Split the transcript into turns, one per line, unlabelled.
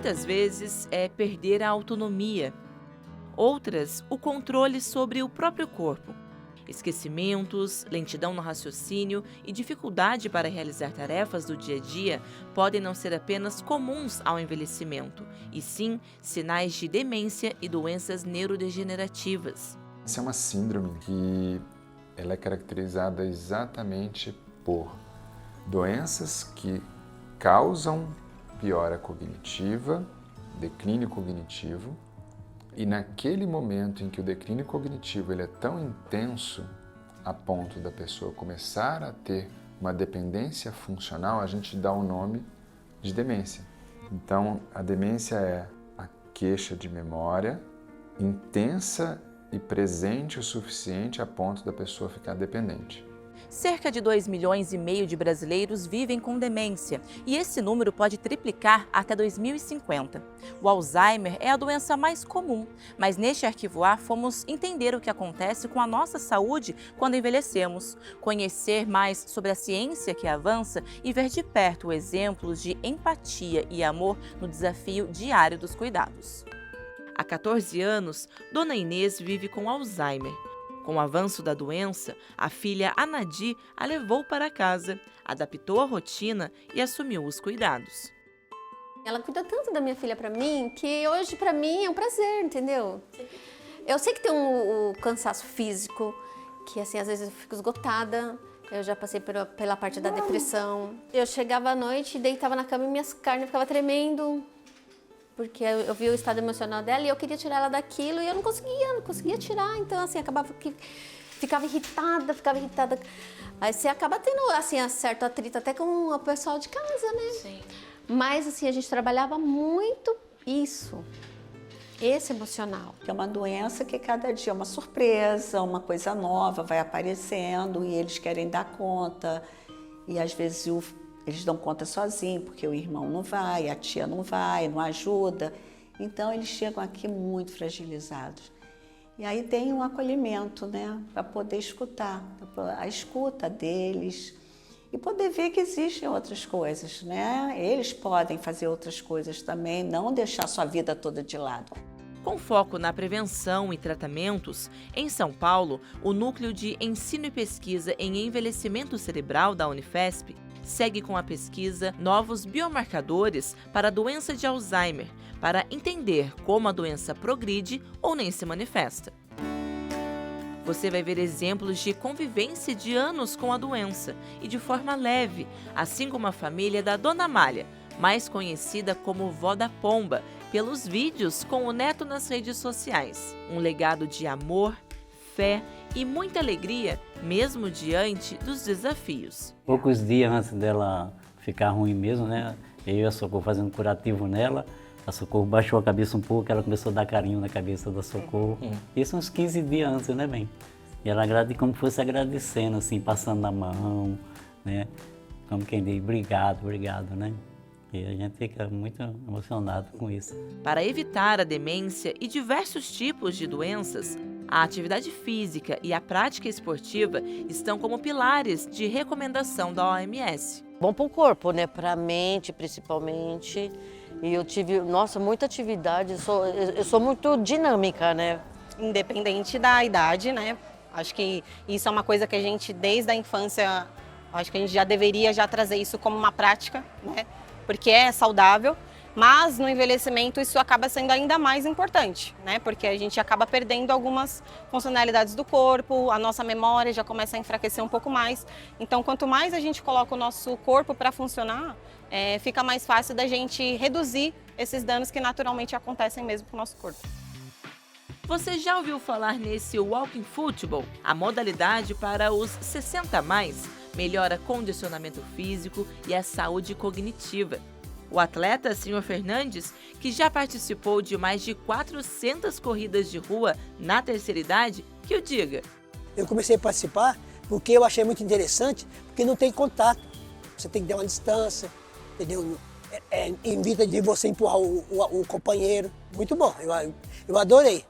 Muitas vezes é perder a autonomia. Outras, o controle sobre o próprio corpo. Esquecimentos, lentidão no raciocínio e dificuldade para realizar tarefas do dia a dia podem não ser apenas comuns ao envelhecimento, e sim sinais de demência e doenças neurodegenerativas.
Essa é uma síndrome que ela é caracterizada exatamente por doenças que causam piora cognitiva, declínio cognitivo, e naquele momento em que o declínio cognitivo ele é tão intenso a ponto da pessoa começar a ter uma dependência funcional, a gente dá o nome de demência. Então, a demência é a queixa de memória intensa e presente o suficiente a ponto da pessoa ficar dependente.
Cerca de 2,5 milhões de brasileiros vivem com demência e esse número pode triplicar até 2050. O Alzheimer é a doença mais comum, mas neste Arquivo A fomos entender o que acontece com a nossa saúde quando envelhecemos, conhecer mais sobre a ciência que avança e ver de perto exemplos de empatia e amor no desafio diário dos cuidados. Há 14 anos, Dona Inês vive com Alzheimer. Com o avanço da doença, a filha Anadi a levou para casa, adaptou a rotina e assumiu os cuidados.
Ela cuida tanto da minha filha para mim, que hoje para mim é um prazer, entendeu? Eu sei que tem o cansaço físico, que assim, às vezes eu fico esgotada. Eu já passei pela parte da depressão. Eu chegava à noite, deitava na cama e minhas carnes ficavam tremendo. Porque eu vi o estado emocional dela e eu queria tirar ela daquilo e eu não conseguia tirar. Então, assim, acabava que ficava irritada. Aí você acaba tendo, assim, certo atrito até com o pessoal de casa, né?
Sim.
Mas, assim, a gente trabalhava muito isso, esse emocional.
É uma doença que cada dia é uma surpresa, uma coisa nova vai aparecendo e eles querem dar conta. E, às vezes, eles dão conta sozinhos, porque o irmão não vai, a tia não vai, não ajuda. Então, eles chegam aqui muito fragilizados. E aí tem um acolhimento, né, para poder escutar, a escuta deles e poder ver que existem outras coisas, né? Eles podem fazer outras coisas também, não deixar sua vida toda de lado.
Com foco na prevenção e tratamentos, em São Paulo, o Núcleo de Ensino e Pesquisa em Envelhecimento Cerebral da Unifesp segue com a pesquisa Novos Biomarcadores para a doença de Alzheimer, para entender como a doença progride ou nem se manifesta. Você vai ver exemplos de convivência de anos com a doença e de forma leve, assim como a família da Dona Amália, mais conhecida como Vó da Pomba, pelos vídeos com o neto nas redes sociais. Um legado de amor, fé e muita alegria, mesmo diante dos desafios.
Poucos dias antes dela ficar ruim mesmo, né? Eu e a Socorro fazendo curativo nela, a Socorro baixou a cabeça um pouco, ela começou a dar carinho na cabeça da Socorro. Isso uns 15 dias antes, né, bem? E ela como fosse agradecendo, assim, passando a mão, né? Como quem diz, obrigado, né? E a gente fica muito emocionado com isso.
Para evitar a demência e diversos tipos de doenças, a atividade física e a prática esportiva estão como pilares de recomendação da OMS.
Bom para o corpo, né? Para a mente, principalmente. E eu tive, nossa, muita atividade. Eu sou muito dinâmica, né?
Independente da idade, né? Acho que isso é uma coisa que a gente, desde a infância, acho que a gente já deveria trazer isso como uma prática, né? Porque é saudável, mas no envelhecimento isso acaba sendo ainda mais importante, né? Porque a gente acaba perdendo algumas funcionalidades do corpo, a nossa memória já começa a enfraquecer um pouco mais. Então, quanto mais a gente coloca o nosso corpo para funcionar, fica mais fácil da gente reduzir esses danos que naturalmente acontecem mesmo com o nosso corpo.
Você já ouviu falar nesse Walking Football? A modalidade para os 60+, melhora condicionamento físico e a saúde cognitiva. O atleta Senhor Fernandes, que já participou de mais de 400 corridas de rua na terceira idade, que o diga.
Eu comecei a participar porque eu achei muito interessante, porque não tem contato. Você tem que dar uma distância, entendeu? Invita de você empurrar o companheiro. Muito bom, eu adorei.